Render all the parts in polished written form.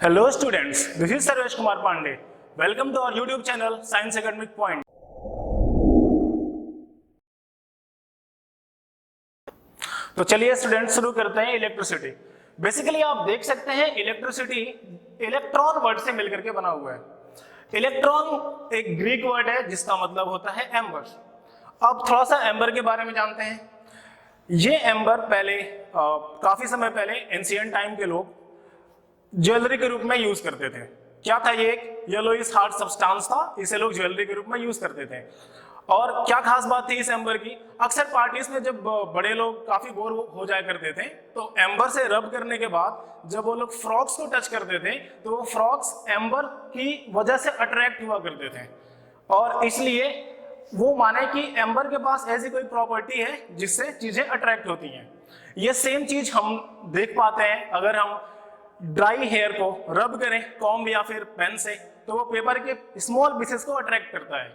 Hello students, this is Sarvesh Kumar Pandey. Welcome to our YouTube channel Science Academic Point. तो चलिए students शुरू करते हैं electricity. Basically आप देख सकते हैं इलेक्ट्रिसिटी इलेक्ट्रॉन वर्ड से मिलकर के बना हुआ है। इलेक्ट्रॉन एक ग्रीक वर्ड है जिसका मतलब होता है एम्बर। अब थोड़ा सा एम्बर के बारे में जानते हैं। ये एम्बर पहले काफी समय पहले एंशिएंट टाइम के लोग ज्वेलरी के रूप में यूज करते थे। क्या था ये? एक येलोइश हार्ड सब्सटेंस था, इसे लोग ज्वेलरी के रूप में यूज करते थे। और क्या खास बात थी इस एम्बर की? अक्सर पार्टीज में जब बड़े लोग काफी बोर हो जाया करते थे तो एम्बर से रब करने के बाद जब वो लोग फ्रॉक्स को टच करते थे तो वो फ्रॉक्स एम्बर की वजह से अट्रैक्ट हुआ करते थे और इसलिए वो माने कि एम्बर के पास ऐसी कोई प्रॉपर्टी है जिससे चीजें अट्रैक्ट होती हैं। ये सेम चीज हम देख पाते हैं अगर हम ड्राई हेयर को रब करें कॉम्ब या फिर पेन से तो वो पेपर के स्मॉल पीसेस को अट्रैक्ट करता है।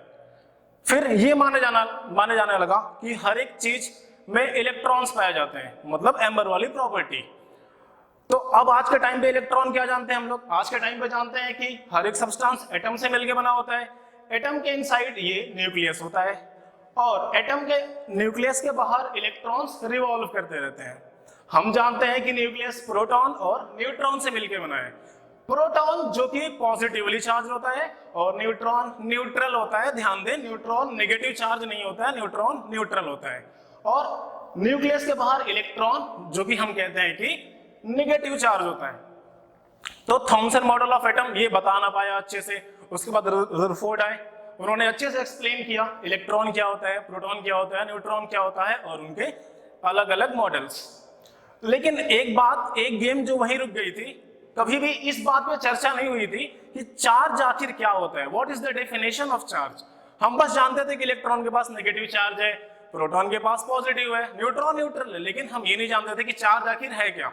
फिर ये माने जाने लगा कि हर एक चीज में इलेक्ट्रॉन्स पाए जाते हैं, मतलब एम्बर वाली प्रॉपर्टी। तो अब आज के टाइम पे इलेक्ट्रॉन क्या जानते हैं हम लोग? आज के टाइम पे जानते हैं कि हर एक सब्सटेंस एटम से मिलकर बना होता है। एटम के इनसाइड ये न्यूक्लियस होता है और एटम के न्यूक्लियस के बाहर इलेक्ट्रॉन्स रिवॉल्व करते रहते हैं। हम जानते हैं कि न्यूक्लियस प्रोटॉन और न्यूट्रॉन से मिलकर बना है। प्रोटॉन जो कि पॉजिटिवली चार्ज होता है और न्यूट्रॉन न्यूट्रल होता है। ध्यान दें, न्यूट्रॉन नेगेटिव चार्ज नहीं होता है, न्यूट्रॉन न्यूट्रल होता है। और न्यूक्लियस के बाहर इलेक्ट्रॉन जो कि हम कहते हैं कि नेगेटिव चार्ज होता है। तो थॉमसन मॉडल ऑफ एटम ये बता ना पाया अच्छे से। उसके बाद रदरफोर्ड आए, उन्होंने अच्छे से एक्सप्लेन किया इलेक्ट्रॉन क्या होता है, प्रोटॉन क्या होता है, न्यूट्रॉन क्या होता है और उनके अलग अलग मॉडल्स। लेकिन एक बात, एक गेम जो वहीं रुक गई थी, कभी भी इस बात पे चर्चा नहीं हुई थी कि चार्ज आखिर क्या होता है। What is the definition of charge? हम बस जानते थे कि इलेक्ट्रॉन के पास नेगेटिव चार्ज है, प्रोटॉन के पास पॉजिटिव है, न्यूट्रॉन न्यूट्रल है, लेकिन हम ये नहीं जानते थे कि चार्ज आखिर है क्या।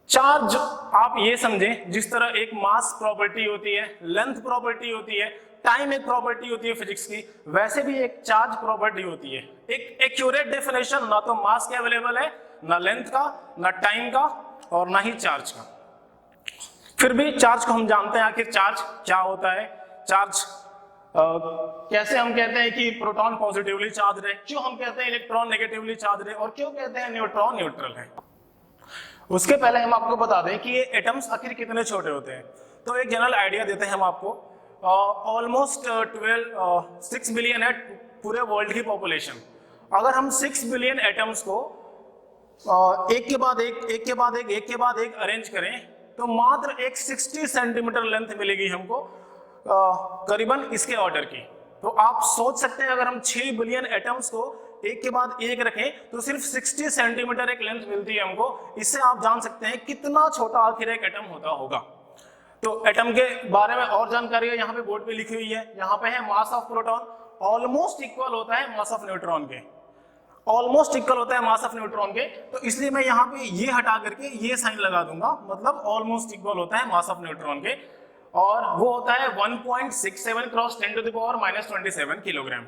चार्ज आप ये समझें जिस तरह एक मास प्रॉपर्टी होती है, लेंथ प्रॉपर्टी होती है, टाइम एक प्रॉपर्टी होती है फिजिक्स की, वैसे भी एक चार्ज प्रॉपर्टी होती है। एक एक्यूरेट डेफिनेशन ना तो मास के अवेलेबल है, ना लेंथ का, ना टाइम का और ना ही चार्ज का। फिर भी चार्ज को हम जानते हैं आखिर चार्ज क्या होता है। चार्ज कैसे हम कहते हैं कि प्रोटॉन पॉजिटिवली चार्ज है, क्यों हम कहते हैं इलेक्ट्रॉन नेगेटिवली चार्ज है और क्यों कहते हैं न्यूट्रॉन न्यूट्रल है। उसके पहले हम आपको बता दें कि ये एटम्स आखिर कितने छोटे होते हैं। तो एक जनरल आइडिया देते हैं हम आपको। ऑलमोस्ट 6 बिलियन है पूरे वर्ल्ड की पॉपुलेशन। अगर हम 6 बिलियन एटम्स को एक के बाद एक अरेंज करें तो मात्र एक 60 सेंटीमीटर लेंथ मिलेगी हमको, करीबन इसके ऑर्डर की। तो आप सोच सकते हैं अगर हम 6 बिलियन एटम्स को एक के बाद एक रखें तो सिर्फ 60 सेंटीमीटर एक लेंथ मिलती है हमको। इससे आप जान सकते हैं कितना छोटा आखिर एक एटम होता होगा। तो एटम के बारे में और जानकारी है यहाँ पे बोर्ड पे लिखी हुई है। यहाँ पे है mass of proton almost equal होता है मास ऑफ न्यूट्रॉन के, ऑलमोस्ट इक्वल होता है मास ऑफ न्यूट्रॉन के। तो इसलिए मैं यहाँ पे ये हटा करके ये साइन लगा दूंगा, मतलब ऑलमोस्ट इक्वल होता है मास ऑफ न्यूट्रॉन के और वो होता है 1.67 cross 10 to the power -27 kilogram.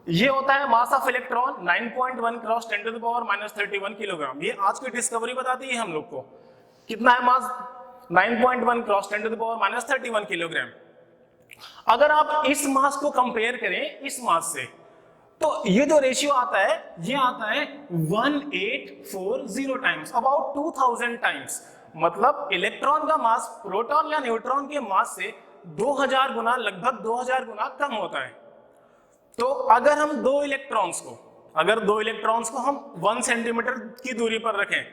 ये होता है mass of electron 9.1 cross 10 to the power -31 kilogram. ये आज की डिस्कवरी बताती है हम लोग को कितना है mass, 9.1 cross 10 to the power -31 kilogram. अगर आप इस मास को कंपेयर करें इस मास से तो ये जो रेशियो आता है ये आता है 1840 टाइम्स, अबाउट 2000 टाइम्स। मतलब इलेक्ट्रॉन का मास प्रोटॉन या न्यूट्रॉन के मास से 2000 गुना, लगभग 2000 गुना कम होता है। तो अगर हम दो इलेक्ट्रॉन्स को हम 1 सेंटीमीटर की दूरी पर रखें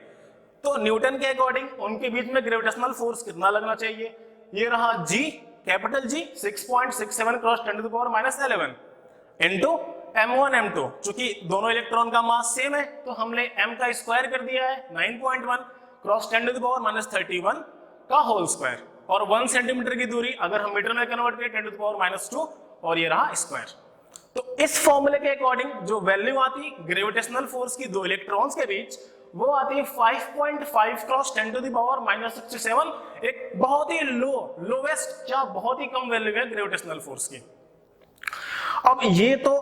तो न्यूटन के अकॉर्डिंग उनके बीच में ग्रेविटेशनल फोर्स कितना लगना चाहिए? ये रहा G, capital G 6.67 cross 10 to the power -11 into m1 m2। चूंकि दोनों इलेक्ट्रॉन का मास सेम है तो हमने m का स्क्वायर कर दिया है 9.1 क्रॉस 10 टू द पावर -31 का होल स्क्वायर, और 1 सेंटीमीटर की दूरी अगर हम मीटर में कन्वर्ट करें 10 टू द पावर -2 और ये रहा स्क्वायर। तो इस फॉर्मूले के अकॉर्डिंग जो वैल्यू आती ग्रेविटेशनल फोर्स की दो इलेक्ट्रॉन्स के बीच वो आती है 5.5 क्रॉस 10 टू द पावर -67। एक बहुत ही लोवेस्ट या बहुत ही कम वैल्यू है ग्रेविटेशनल फोर्स की। अब ये तो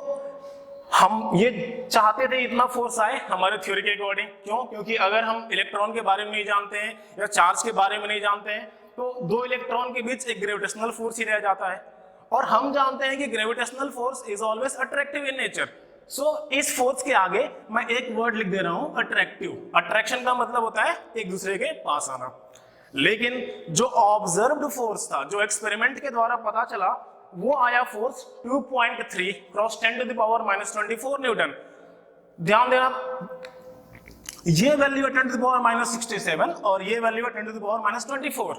हम ये चाहते थे इतना फोर्स आए हमारे थ्योरी के अकॉर्डिंग। क्यों? क्योंकि अगर हम इलेक्ट्रॉन के बारे में नहीं जानते हैं या चार्ज के बारे में नहीं जानते हैं तो दो इलेक्ट्रॉन के बीच एक ग्रेविटेशनल फोर्स ही रह जाता है, और हम जानते हैं कि gravitational force is always attractive in nature. So इस फोर्स के आगे मैं एक वर्ड लिख दे रहा हूं, अट्रैक्टिव। अट्रैक्शन का मतलब होता है एक दूसरे के पास आना। लेकिन जो ऑब्जर्व्ड फोर्स था, जो एक्सपेरिमेंट के द्वारा पता चला, वो आया force 2.3 cross 10 to the power -24 newton. ध्यान देना, ये वैल्यू है 10 टू द पावर -67 और ये वैल्यू है 10 टू द पावर -24।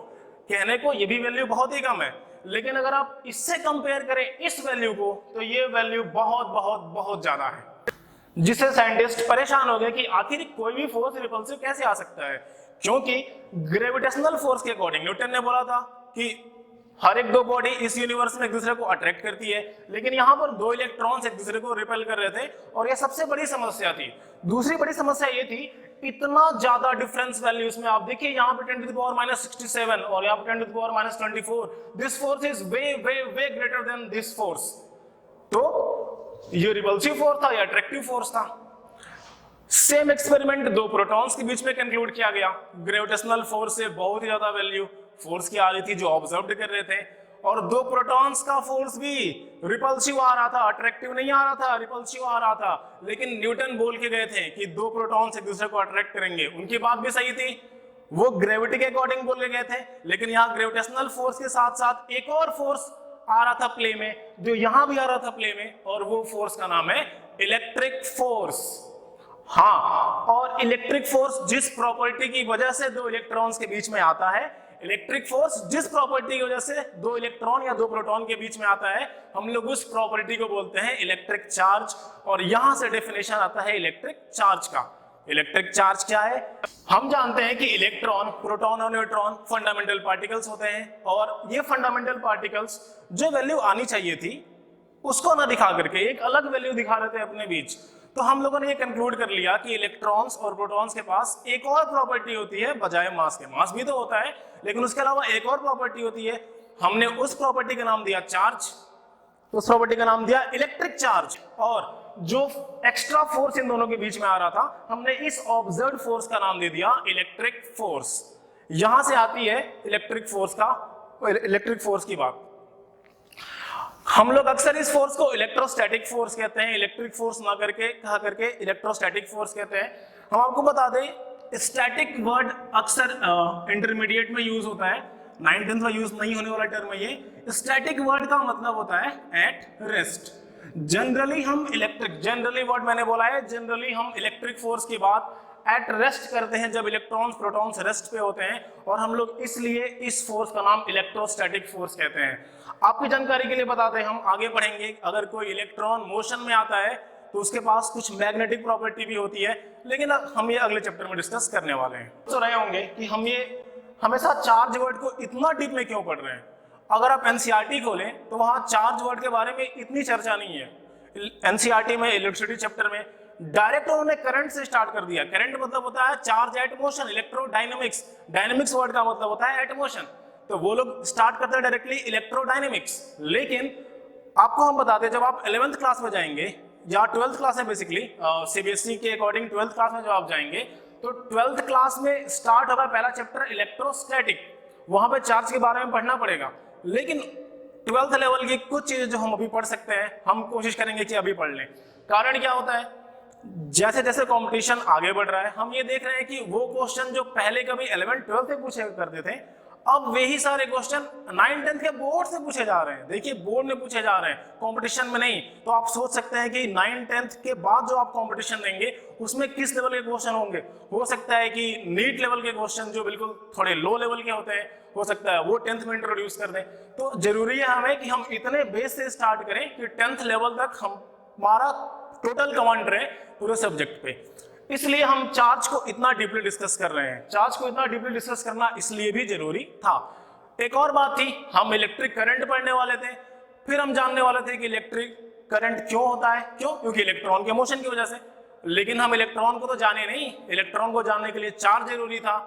कहने को ये भी वैल्यू बहुत ही कम है, लेकिन अगर आप इससे कंपेयर करें इस वैल्यू को, तो ये वैल्यू बहुत बहुत बहुत ज्यादा है, जिससे साइंटिस्ट परेशान हो गए कि आखिर कोई भी फोर्स रिपल्सिव कैसे आ सकता है। क्योंकि ग्रेविटेशनल फोर्स के अकॉर्डिंग न्यूटन ने बोला था कि हर एक दो बॉडी इस यूनिवर्स में एक दूसरे को अट्रैक्ट करती है, लेकिन यहां पर दो इलेक्ट्रॉन्स एक दूसरे को रिपेल कर रहे थे, और यह सबसे बड़ी समस्या थी। दूसरी बड़ी समस्या ये थी, इतना ज्यादा डिफरेंस वैल्यूज में। आप देखिए यहाँ पे 10 टू द पावर -67 और यहाँ पे 10 to the power -24। This force is way way way greater than this force. तो ये रिपल्सिव फोर्स था, ये अट्रैक्टिव फोर्स था। सेम एक्सपेरिमेंट दो प्रोटॉन्स के बीच में कंक्लूड किया गया। ग्रेविटेशनल फोर्स से बहुत ही ज्यादा वैल्यू फोर्स की आ रही थी जो ऑब्जर्व कर रहे थे, और दो प्रोटॉन्स का फोर्स भी रिपल्सिव आ रहा था, अट्रैक्टिव नहीं आ रहा था, रिपल्सिव आ रहा था। लेकिन न्यूटन बोल के गए थे कि दो प्रोटॉन्स एक दूसरे को अट्रैक्ट करेंगे, उनकी बात भी सही थी, वो ग्रेविटी के अकॉर्डिंग बोल के गए थे। लेकिन यहाँ ग्रेविटेशनल फोर्स के साथ साथ एक और फोर्स आ रहा था प्ले में, जो यहां भी आ रहा था प्ले में, और वो फोर्स का नाम है इलेक्ट्रिक फोर्स। हाँ, और इलेक्ट्रिक फोर्स जिस प्रॉपर्टी की वजह से दो इलेक्ट्रॉन्स के बीच में आता है, इलेक्ट्रिक फोर्स जिस प्रॉपर्टी की वजह से दो इलेक्ट्रॉन या दो प्रोटॉन के बीच में आता है, हम लोग उस प्रॉपर्टी को बोलते हैं इलेक्ट्रिक चार्ज। और यहां से डेफिनेशन आता है इलेक्ट्रिक चार्ज का। इलेक्ट्रिक चार्ज क्या है? हम जानते हैं कि इलेक्ट्रॉन, प्रोटॉन और न्यूट्रॉन फंडामेंटल पार्टिकल्स होते हैं, और ये फंडामेंटल पार्टिकल्स जो वैल्यू आनी चाहिए थी उसको ना दिखा करके एक अलग वैल्यू दिखा रहे थे अपने बीच। तो हम लोगों ने ये कंक्लूड कर लिया कि इलेक्ट्रॉन्स और प्रोटॉन्स के पास एक और प्रॉपर्टी होती है बजाय मास के। मास भी तो होता है, लेकिन उसके अलावा एक और प्रॉपर्टी होती है। हमने उस प्रॉपर्टी का नाम दिया चार्ज, उस प्रॉपर्टी का नाम दिया इलेक्ट्रिक चार्ज। और जो एक्स्ट्रा फोर्स इन दोनों के बीच में आ रहा था, हमने इस ऑब्जर्व्ड फोर्स का नाम दे दिया इलेक्ट्रिक फोर्स। यहां से आती है इलेक्ट्रिक फोर्स की बात। हम लोग अक्सर इस फोर्स को इलेक्ट्रोस्टैटिक फोर्स कहते हैं, इलेक्ट्रिक फोर्स ना करके कहा करके इलेक्ट्रोस्टैटिक फोर्स कहते हैं। हम आपको बता दें, स्टैटिक वर्ड अक्सर इंटरमीडिएट में यूज होता है, 9th 10th में यूज नहीं होने वाला टर्म है ये। स्टैटिक वर्ड का मतलब होता है एट रेस्ट। जनरली वर्ड मैंने बोला है, जनरली हम इलेक्ट्रिक फोर्स की बात एट रेस्ट करते हैं, जब इलेक्ट्रॉन्स प्रोटॉन्स रेस्ट पे होते हैं, और हम लोग इसलिए इस फोर्स का नाम इलेक्ट्रोस्टैटिक फोर्स कहते हैं। आपकी जानकारी के लिए बताते हैं, हम आगे पढ़ेंगे, अगर कोई इलेक्ट्रॉन मोशन में आता है तो उसके पास कुछ मैग्नेटिक प्रॉपर्टी भी होती है, लेकिन हम ये अगले चैप्टर में डिस्कस करने वाले हैं। तो रहे होंगे कि हम ये हमेशा चार्ज वर्ड को इतना डीप में क्यों पढ़ रहे हैं। अगर आप एनसीईआरटी खोलें तो वहां चार्ज वर्ड के बारे में इतनी चर्चा नहीं है। एनसीईआरटी में इलेक्ट्रिसिटी चैप्टर में डायरेक्ट उन्होंने करंट से स्टार्ट कर दिया। करंट मतलब होता है charge at motion, electrodynamics, dynamics word का मतलब होता है एट मोशन, तो वो लोग स्टार्ट करते हैं डायरेक्टली इलेक्ट्रोडायनेमिक्स। लेकिन आपको हम बताते हैं, जब आप 11th क्लास में जाएंगे या 12th क्लास में, बेसिकली सीबीएसई के अकॉर्डिंग 12th क्लास में जब आप जाएंगे, तो 12th क्लास में स्टार्ट होगा पहला चैप्टर इलेक्ट्रोस्टैटिक। वहां पे चार्ज के बारे में पढ़ना पड़ेगा, लेकिन 12th लेवल की कुछ चीजें जो हम अभी पढ़ सकते हैं, हम कोशिश करेंगे कि अभी पढ़ लें। कारण क्या होता है, जैसे जैसे कंपटीशन आगे बढ़ रहा है, हम ये देख रहे हैं कि वो क्वेश्चन जो पहले कभी 11th 12th से पूछे करते थे, अब वही सारे क्वेश्चन 9th 10th के बोर्ड से पूछे जा रहे हैं। देखिए, बोर्ड में पूछे जा रहे हैं, कंपटीशन में नहीं। तो आप सोच सकते हैं कि 9th 10th के बाद जो आप कंपटीशन देंगे उसमें किस लेवल के क्वेश्चन होंगे। हो सकता है कि नीट लेवल के क्वेश्चन जो बिल्कुल थोड़े लो लेवल के होते हैं, हो सकता है वो 10th में इंट्रोड्यूस कर दें। तो जरूरी है हमें कि हम इतने बेस से स्टार्ट करें कि 10th लेवल तक हमारा टोटल कमांड रहे पूरे सब्जेक्ट पे। इसलिए हम चार्ज को इतना डीपली डिस्कस कर रहे हैं। चार्ज को इतना डीपली डिस्कस करना इसलिए भी जरूरी था। एक और बात थी, हम इलेक्ट्रिक करंट पढ़ने वाले थे, फिर हम जानने वाले थे कि इलेक्ट्रिक करंट क्यों होता है। क्यों? क्योंकि इलेक्ट्रॉन के मोशन की वजह से। लेकिन हम इलेक्ट्रॉन को तो जाने नहीं, इलेक्ट्रॉन को जानने के लिए चार्ज जरूरी था,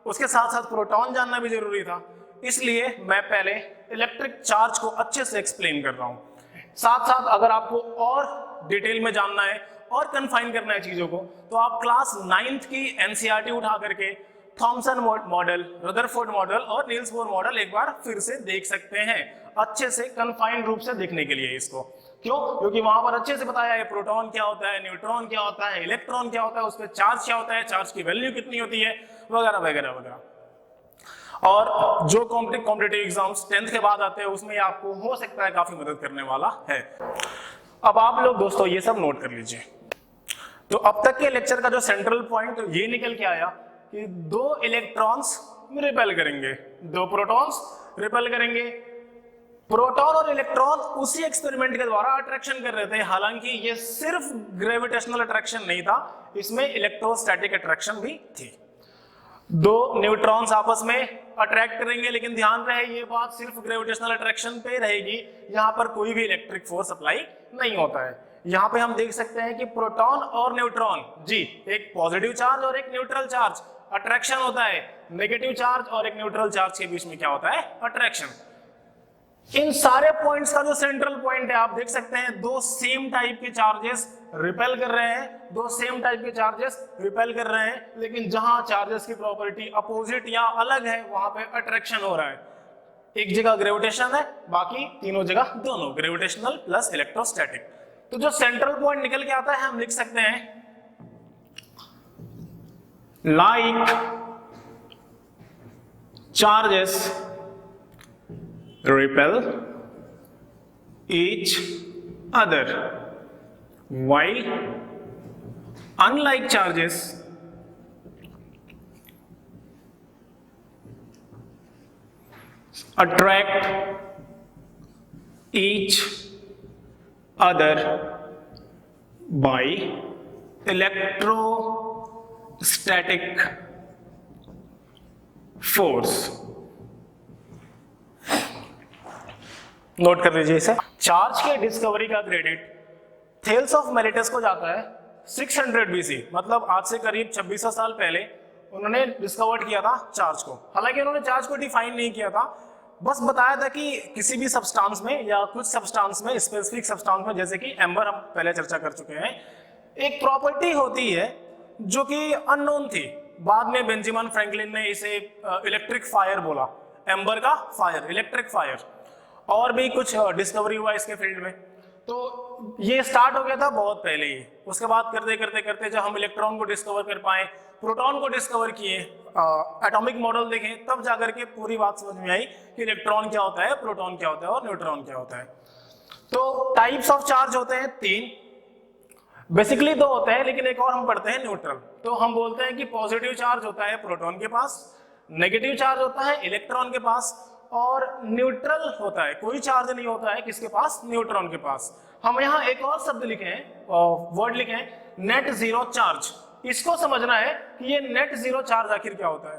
उसके साथ साथ प्रोटॉन जानना भी जरूरी था। इसलिए मैं पहले इलेक्ट्रिक चार्ज को अच्छे से एक्सप्लेन कर रहा हूं। साथ साथ अगर आपको और डिटेल में जानना है और कन्फाइन करना है चीजों को, तो आप क्लास 9th की एनसीईआरटी उठा करके थॉमसन मॉडल, रदरफोर्ड मॉडल और नील्स बोर मॉडल एक बार फिर से देख सकते हैं, अच्छे से कन्फाइंड रूप से देखने के लिए इसको। क्यों? क्योंकि वहां पर अच्छे से बताया है प्रोटॉन क्या होता है, न्यूट्रॉन क्या होता है, इलेक्ट्रॉन क्या होता है, उस पर चार्ज क्या होता है, चार्ज की वैल्यू कितनी होती है, वगैरह वगैरह वगैरह। और जो कॉम्पिटिटिव एग्जाम्स 10th के बाद आते हैं उसमें आपको हो सकता है काफी मदद करने वाला है। अब आप लोग दोस्तों ये सब नोट कर लीजिए। तो अब तक के लेक्चर का जो सेंट्रल पॉइंट ये निकल के आया कि 2 इलेक्ट्रॉन्स रिपेल करेंगे, 2 प्रोटॉन्स रिपेल करेंगे। प्रोटॉन और इलेक्ट्रॉन उसी एक्सपेरिमेंट के द्वारा अट्रैक्शन कर रहे थे, हालांकि ये सिर्फ ग्रेविटेशनल अट्रैक्शन नहीं था, इसमें इलेक्ट्रोस्टैटिक अट्रैक्शन भी थी। 2 न्यूट्रॉन्स आपस में अट्रैक्ट करेंगे, लेकिन ध्यान रहे ये बात सिर्फ ग्रेविटेशनल अट्रैक्शन पे रहेगी, यहाँ पर कोई भी इलेक्ट्रिक फोर्स अप्लाई नहीं होता है। यहाँ पे हम देख सकते हैं कि प्रोटॉन और न्यूट्रॉन जी, एक पॉजिटिव चार्ज और एक न्यूट्रल चार्ज, अट्रैक्शन होता है। नेगेटिव चार्ज और एक न्यूट्रल चार्ज के बीच में क्या होता है? अट्रैक्शन। इन सारे पॉइंट्स का जो सेंट्रल पॉइंट है आप देख सकते हैं, 2 सेम टाइप के चार्जेस रिपेल कर रहे हैं, 2 सेम टाइप के चार्जेस रिपेल कर रहे हैं, लेकिन जहां चार्जेस की प्रॉपर्टी अपोजिट या अलग है वहां पे अट्रैक्शन हो रहा है। एक जगह ग्रेविटेशन है, बाकी तीनों जगह दोनों, ग्रेविटेशनल प्लस इलेक्ट्रोस्टैटिक। तो जो सेंट्रल पॉइंट निकल के आता है हम लिख सकते हैं like charges repel each other while unlike charges attract each other by electrostatic force। Note कर लीजिए इसे। चार्ज के डिस्कवरी का क्रेडिट थेल्स ऑफ मेलिटस को जाता है 600 BC, मतलब आज से करीब 2600 साल पहले उन्होंने डिस्कवर किया था चार्ज को। हालांकि उन्होंने चार्ज को डिफाइन नहीं किया था, बस बताया था कि किसी भी सब्सटेंस में या कुछ सब्सटेंस में, स्पेसिफिक सब्सटेंस में, जैसे कि एम्बर हम पहले चर्चा कर चुके हैं, एक प्रॉपर्टी होती है जो कि अननोन थी। बाद में बेंजामिन फ्रैंकलिन ने इसे इलेक्ट्रिक फायर बोला, एम्बर का फायर, इलेक्ट्रिक फायर। और भी कुछ डिस्कवरी हुआ इसके फील्ड में। तो ये स्टार्ट हो गया था बहुत पहले ही। उसके बाद करते करते करते जब हम इलेक्ट्रॉन को डिस्कवर कर पाए, प्रोटॉन को डिस्कवर किए, एटॉमिक मॉडल देखे, तब जाकर के पूरी बात समझ में आई कि इलेक्ट्रॉन क्या होता है, प्रोटॉन क्या होता है और न्यूट्रॉन क्या होता है। तो टाइप्स ऑफ चार्ज होते हैं 3, बेसिकली 2 होते हैं, लेकिन एक और हम पढ़ते हैं न्यूट्रल। तो हम बोलते हैं कि पॉजिटिव चार्ज होता है प्रोटॉन के पास, नेगेटिव चार्ज होता है इलेक्ट्रॉन के पास, और न्यूट्रल होता है, कोई चार्ज नहीं होता है किसके पास? न्यूट्रॉन के पास। हम यहाँ एक और शब्द लिखे हैं, वर्ड लिखे हैं, नेट जीरो चार्ज। इसको समझना है कि ये नेट जीरो चार्ज आखिर क्या होता है।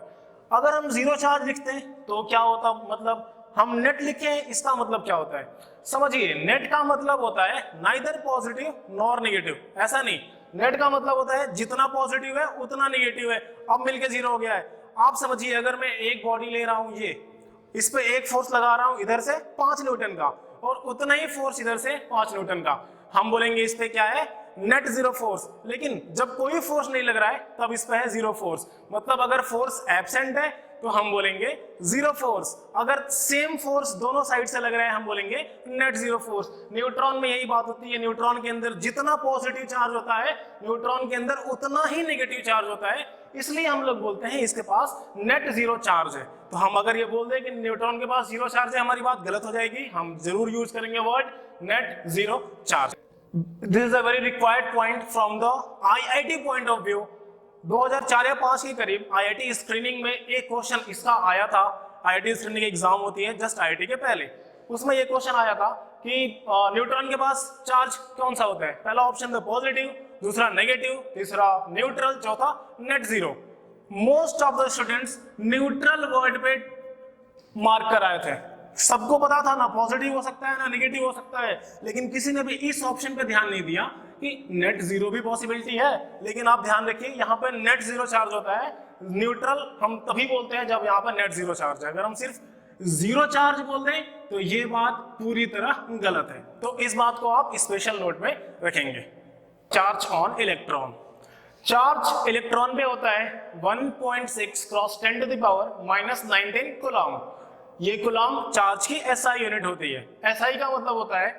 अगर हम जीरो चार्ज लिखते हैं तो क्या होता, मतलब हम नेट लिखे हैं, इसका मतलब क्या होता है? समझिए, नेट का मतलब होता है नाइदर पॉजिटिव नॉर नेगेटिव, ऐसा नहीं। नेट का मतलब होता है जितना पॉजिटिव है उतना नेगेटिव है। अब मिलके जीरो हो गया है। आप समझिए, अगर मैं एक बॉडी ले रहा हूं, ये इस पे एक फोर्स लगा रहा हूं इधर से 5 न्यूटन का, और उतना ही फोर्स इधर से 5 न्यूटन का, हम बोलेंगे इस पे क्या है? Net zero force. लेकिन जब कोई फोर्स नहीं लग रहा है तब इस पे है जीरो फोर्स। मतलब अगर फोर्स एब्सेंट है तो हम बोलेंगे जीरो फोर्स, अगर सेम फोर्स दोनों साइड से लग रहा है हम बोलेंगे नेट जीरो फोर्स। न्यूट्रॉन में यही बात होती है, न्यूट्रॉन के अंदर जितना पॉजिटिव चार्ज होता है न्यूट्रॉन के अंदर उतना ही नेगेटिव चार्ज होता है, इसलिए हम लोग बोलते हैं इसके पास नेट जीरो चार्ज है। तो हम अगर ये बोल दें कि न्यूट्रॉन के पास जीरो चार्ज है, हमारी बात गलत हो जाएगी, हम जरूर यूज करेंगे word net zero charge. This is a very required point from the IIT point of view. 2004 या 5 के करीब आईआईटी स्क्रीनिंग में एक क्वेश्चन इसका आया था। आईआईटी स्क्रीनिंग एग्जाम होती है जस्ट आईआईटी के पहले, उसमें ये क्वेश्चन आया था कि न्यूट्रॉन के पास चार्ज कौन सा होता है? पहला ऑप्शन था पॉजिटिव, दूसरा नेगेटिव, तीसरा न्यूट्रल, चौथा net zero. Most of the students neutral word पे मार्क कर आए थे। सबको पता था ना पॉजिटिव हो सकता है ना नेगेटिव हो सकता है, लेकिन किसी ने भी इस ऑप्शन पे ध्यान नहीं दिया कि नेट जीरो भी पॉसिबिलिटी है। लेकिन आप ध्यान रखिए, यहाँ पे नेट जीरो चार्ज होता है। न्यूट्रल हम तभी बोलते हैं जब यहाँ पर नेट जीरो चार्ज है। अगर हम सिर्फ जीरो चार्ज बोल दें तो ये बात पूरी तरह गलत है। तो इस बात को आप स्पेशल नोट में रखेंगे। Charge on electron, charge electron पे होता है 1.6 cross 10 to the power -19 coulomb. ये कूलम चार्ज की एसआई यूनिट होती है। एसआई का मतलब होता है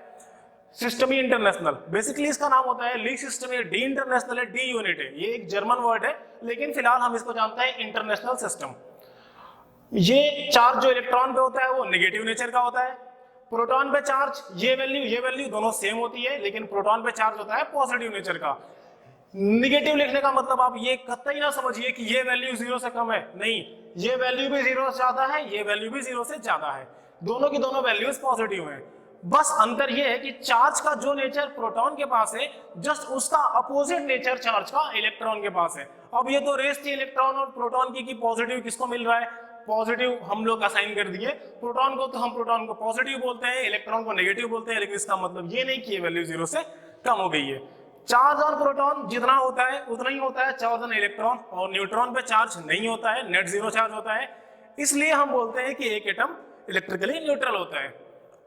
सिस्टमी इंटरनेशनल। बेसिकली इसका नाम होता है ली सिस्टम, ये डी इंटरनेशनल है, डी यूनिट है। ये एक जर्मन वर्ड है, लेकिन फिलहाल हम इसको जानते हैं इंटरनेशनल सिस्टम। ये चार्ज जो इलेक्ट्रॉन पे होता है वो नेगेटिव नेचर का होता है। प्रोटॉन पे चार्ज ये वैल्यू दोनों सेम होती है, लेकिन प्रोटॉन पे चार्ज होता है पॉजिटिव नेचर का। निगेटिव लिखने का मतलब आप ये कतई ना समझिए कि ये वैल्यू 0 से कम है, नहीं, ये वैल्यू भी 0 से ज्यादा है, ये वैल्यू भी 0 से ज्यादा है, दोनों की दोनों वैल्यूज पॉजिटिव हैं। बस अंतर ये है कि चार्ज का जो नेचर प्रोटॉन के पास है, जस्ट उसका अपोजिट नेचर चार्ज का इलेक्ट्रॉन के पास है। अब ये तो रेस थी इलेक्ट्रॉन और प्रोटॉन की, पॉजिटिव किसको मिल रहा है, पॉजिटिव हम लोग असाइन कर दिए प्रोटॉन को, तो हम प्रोटॉन को पॉजिटिव बोलते हैं, इलेक्ट्रॉन को नेगेटिव बोलते हैं, लेकिन इसका मतलब ये नहीं कि ये वैल्यू 0 से कम हो गई है। चार्ज ऑन प्रोटॉन जितना होता है उतना ही होता है चार्ज ऑन इलेक्ट्रॉन, और न्यूट्रॉन पे चार्ज नहीं होता है, नेट जीरो चार्ज होता है। इसलिए हम बोलते हैं कि एक एटम इलेक्ट्रिकली न्यूट्रल होता है।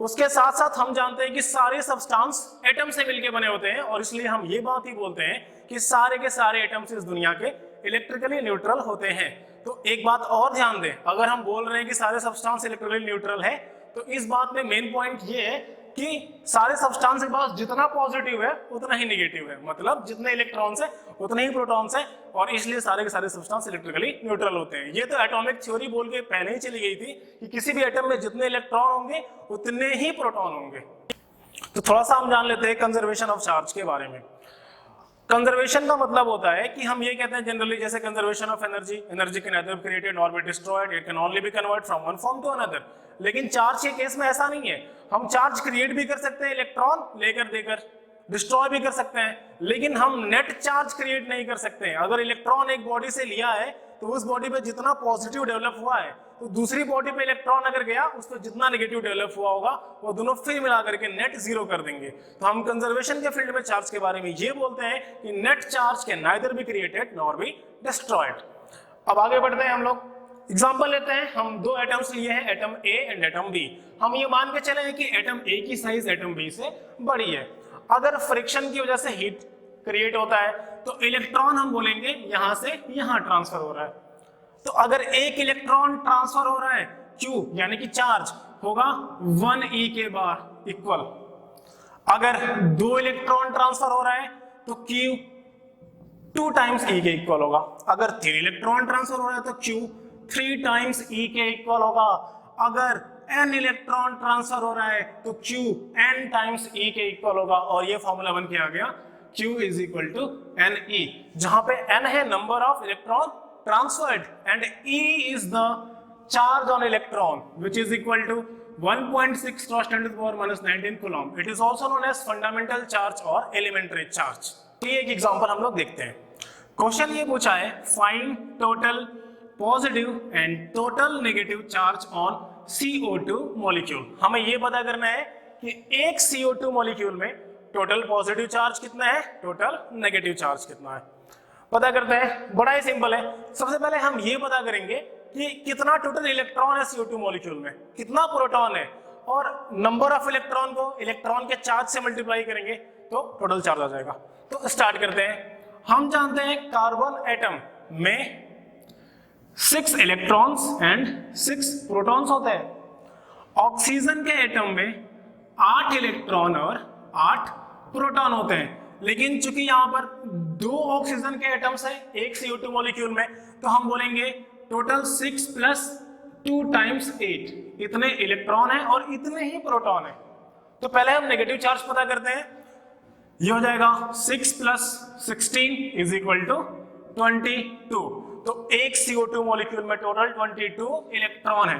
उसके साथ साथ हम जानते हैं कि सारे सब्सटेंस एटम से मिलकर बने होते हैं, और इसलिए हम ये बात ही बोलते हैं कि सारे के सारे एटम्स इस दुनिया के इलेक्ट्रिकली न्यूट्रल होते हैं। तो एक बात और ध्यान दें, अगर हम बोल रहे हैं कि सारे सब्सटेंस इलेक्ट्रिकली न्यूट्रल है, तो इस बात में मेन पॉइंट ये है कि सारे सब्सटेंस के पास जितना पॉजिटिव है उतना ही नेगेटिव है, मतलब जितने इलेक्ट्रॉन्स है उतने ही प्रोटॉन्स है, और इसलिए सारे के सारे सब्सटेंस इलेक्ट्रिकली न्यूट्रल होते हैं। ये तो एटॉमिक थ्योरी बोल के पहले ही चली गई थी कि किसी भी एटम में जितने इलेक्ट्रॉन होंगे उतने ही प्रोटॉन होंगे। तो थोड़ा सा हम जान लेते हैं कंजर्वेशन ऑफ चार्ज के बारे में। कंजर्वेशन का मतलब होता है कि हम ये कहते हैं जनरली, जैसे conservation of energy, energy can neither be created nor be destroyed, it can only be convert from one form to another. लेकिन चार्ज के केस में ऐसा नहीं है, हम चार्ज क्रिएट भी कर सकते हैं इलेक्ट्रॉन लेकर देकर, डिस्ट्रॉय भी कर सकते हैं, लेकिन हम नेट चार्ज क्रिएट नहीं कर सकते हैं। अगर इलेक्ट्रॉन एक बॉडी से लिया है तो उस बॉडी पे जितना पॉजिटिव डेवलप हुआ है, तो दूसरी बॉडी पे इलेक्ट्रॉन अगर गया उस पर जितना नेगेटिव डेवलप हुआ होगा वो दोनों फिर मिला करके नेट जीरो कर देंगे। तो हम कंजर्वेशन के फील्ड में चार्ज के बारे में ये बोलते हैं कि net charge can neither be created nor be destroyed. अब आगे बढ़ते हैं हम लोग, एग्जांपल लेते हैं। हम दो एटम्स लिए हैं, atom A and atom B. हम ये मान के चले हैं कि एटम ए की साइज एटम बी से बड़ी है। अगर फ्रिक्शन की वजह से हीट क्रिएट होता है तो इलेक्ट्रॉन हम बोलेंगे यहां से यहां ट्रांसफर हो रहा है। तो अगर एक इलेक्ट्रॉन ट्रांसफर हो रहा है, Q यानी कि चार्ज होगा 1e के बार इक्वल। अगर दो इलेक्ट्रॉन ट्रांसफर हो रहा है तो Q 2 टाइम्स E के इक्वल होगा। अगर 3 इलेक्ट्रॉन ट्रांसफर हो रहा है तो Q 3 टाइम्स E के इक्वल होगा। अगर n इलेक्ट्रॉन ट्रांसफर हो रहा है तो Q n टाइम्स E के इक्वल होगा। और ये फॉर्मूला बन के आ गया Q is equal to NE, जहां पे n है number of electron transferred and E is the charge on electron, which is equal to 1.6 cross 10 to the power minus 19 coulomb. It is also known as fundamental charge or elementary charge. ये एक example हम लोग देखते हैं। Question ये पूछा है, find total positive and total negative charge on CO2 molecule. हमें ये पता करना है कि एक CO2 मॉलिक्यूल में टोटल पॉजिटिव चार्ज कितना है, टोटल नेगेटिव चार्ज कितना है। पता करते हैं, बड़ा ही सिंपल है। सबसे पहले हम ये पता करेंगे कि कितना टोटल इलेक्ट्रॉन है CO2 मॉलिक्यूल में, कितना प्रोटॉन है, और नंबर ऑफ इलेक्ट्रॉन को इलेक्ट्रॉन के चार्ज से मल्टीप्लाई करेंगे तो टोटल चार्ज आ जाएगा। तो स्टार्ट करते हैं। हम जानते हैं कार्बन एटम में 6 इलेक्ट्रॉन्स एंड 6 प्रोटॉन्स होते हैं। ऑक्सीजन के एटम में 8 इलेक्ट्रॉन और 8 प्रोटॉन होते हैं। लेकिन चूंकि यहाँ पर 2 ऑक्सीजन के एटम्स है एक CO2 मॉलिक्यूल में, तो हम बोलेंगे टोटल 6 प्लस 2 टाइम्स 8, इतने इलेक्ट्रॉन है और इतने ही प्रोटॉन है। तो पहले हम नेगेटिव चार्ज पता करते हैं। ये हो जाएगा 6 प्लस 16 इज इक्वल टू 22। तो एक CO2 मॉलिक्यूल में टोटल 22 इलेक्ट्रॉन है।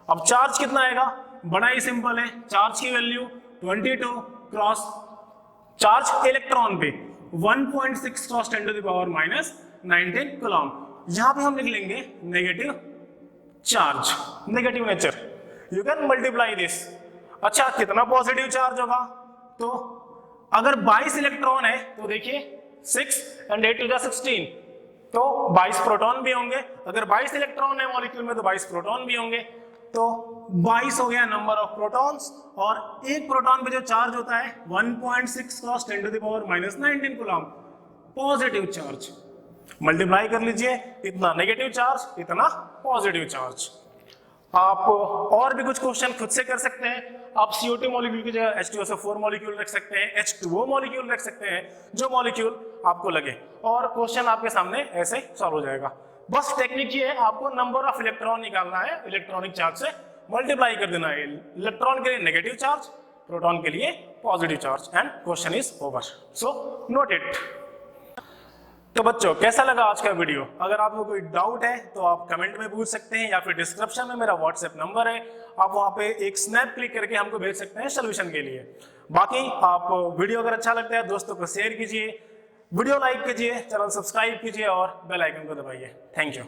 अब चार्ज कितना आएगा, बड़ा ही सिंपल है। चार्ज की वैल्यू 22 क्रॉस चार्ज इलेक्ट्रॉन पे 1.6 cross 10 to the power minus 19 coulomb. यहां पे हम लिख लेंगे negative charge, negative nature. You can multiply this. अच्छा, कितना पॉजिटिव चार्ज होगा, तो अगर 22 इलेक्ट्रॉन है तो देखिए 6 एंड 8 टू द 16, तो 22 प्रोटॉन भी होंगे। अगर 22 इलेक्ट्रॉन है मॉलिक्यूल में तो 22 प्रोटॉन भी होंगे। तो 22 हो गया नंबर ऑफ प्रोटॉन्स, और एक प्रोटॉन पे जो चार्ज होता है 1.6 cross 10 to the power minus 19 coulomb, positive charge. Multiply कर लीजिए, इतना नेगेटिव चार्ज, इतना पॉजिटिव चार्ज। आप और भी कुछ क्वेश्चन खुद से कर सकते हैं। आप CO2 मॉलिक्यूल की जगह H2SO4 मॉलिक्यूल रख सकते हैं, H2O मॉलिक्यूल रख सकते हैं, जो मॉलिक्यूल आपको लगे, और क्वेश्चन आपके सामने ऐसे सॉल्व हो जाएगा। बस टेक्निक ये है, आपको नंबर ऑफ इलेक्ट्रॉन निकालना है, इलेक्ट्रॉनिक चार्ज से मल्टीप्लाई कर देना है। इलेक्ट्रॉन के लिए नेगेटिव चार्ज, प्रोटॉन के लिए positive charge, and question is over. So note it. तो बच्चों, कैसा लगा आज का वीडियो? अगर आपको कोई डाउट है तो आप कमेंट में पूछ सकते हैं, या फिर डिस्क्रिप्शन में मेरा व्हाट्सएप नंबर है, आप वहां पे एक स्नैप क्लिक करके हमको भेज सकते हैं सोल्यूशन के लिए। बाकी आप वीडियो अगर अच्छा लगता है दोस्तों को शेयर कीजिए, वीडियो लाइक कीजिए, चैनल सब्सक्राइब कीजिए और बेल आइकन को दबाइए। Thank you.